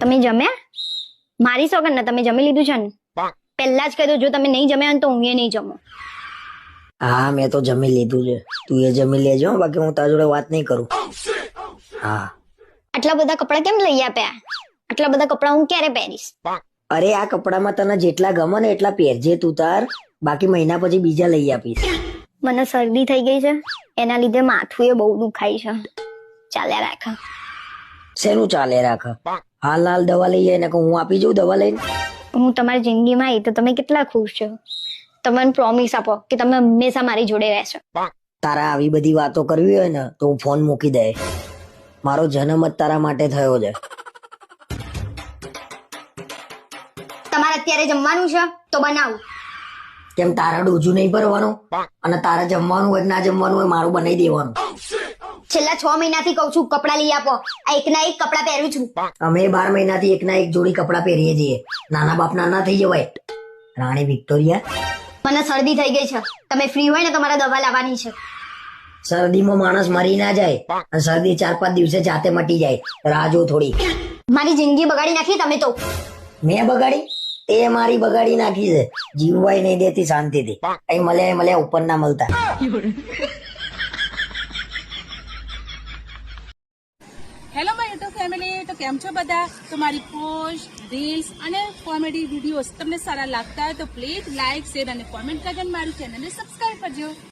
તમે જમ્યા? મારી સોગન ને તમે જમી લીધું છે ને? પહેલા જ કહી દો, જો તમે નહીં જમ્યા ને તો હું એ નહીં જમું. હા મેં તો જમી લીધું છે, તું એ જમી લેજો હો, બાકી હું તારા જોડે વાત નહીં કરું. હા. આટલા બધા કપડા કેમ લઈ આપ્યા? આટલા બધા કપડા હું ક્યારે પહેરીશ? અરે આ કપડામાં તને જેટલા ગમે ને એટલા પહેરજે તું તાર, બાકી મહિના પછી બીજા લઈ આપીશ. મને શરદી થઈ ગઈ છે, એના લીધે માથું એ બહુ દુખાય છે. ચાલ્યા રાખા. શેનું ચાલે રાખ? હાલ હાલ દવા લઈ જાય ને હું આપી જઉં દવા લઈને. હું તમારી જિંદગીમાં આવી તો તમે કેટલા ખુશ છો? તમે પ્રોમિસ આપો કે તમે હંમેશા મારી જોડે રહેશો. તારા આવી બધી વાતો કરવી હોય ને તો હું ફોન મૂકી દે. મારો જન્મ જ તારા માટે થયો છે. તમારે અત્યારે જમવાનું છે તો બનાવું. કેમ તારા ડોજું નહીં ભરવાનું? અને તારા જમવાનું હોય ના જમવાનું હોય મારું બનાવી દેવાનું. છેલ્લા 6 મહિનાથી કઉ છું કપડા લઈ આપો, આ એકના એક કપડા પહેરું છું. અમે 12 મહિનાથી એકના એક જોડી કપડા પહેરીએ છીએ. નાના બાપ નાના થઈ જવાય. રાણી વિક્ટોરિયા, મને શરદી થઈ ગઈ છે, તમે ફ્રી હોય ને તો મારે દવા લાવવાની છે. શરદીમાં માણસ મરી ના જાય અને શરદી 4-5 દિવસે જાતે મટી જાય. રાહ જો થોડી. મારી જિંદગી બગાડી નાખી તમે તો. મેં બગાડી? તે મારી બગાડી નાખી છે. જીવવાય નહીં દેતી શાંતિથી. અહીં મળ્યા ઉપર ના મળતા. હેલો માય યુટ્યુબ ફેમિલી, તો કેમ છો બધા? તો મારી પોસ્ટ, રીલ્સ અને કોમેડી વિડીયોઝ તમને સારા લાગતા હોય તો પ્લીઝ લાઇક, શેર અને કોમેન્ટ કરજો અને મારી ચેનલને સબસ્ક્રાઇબ કરજો.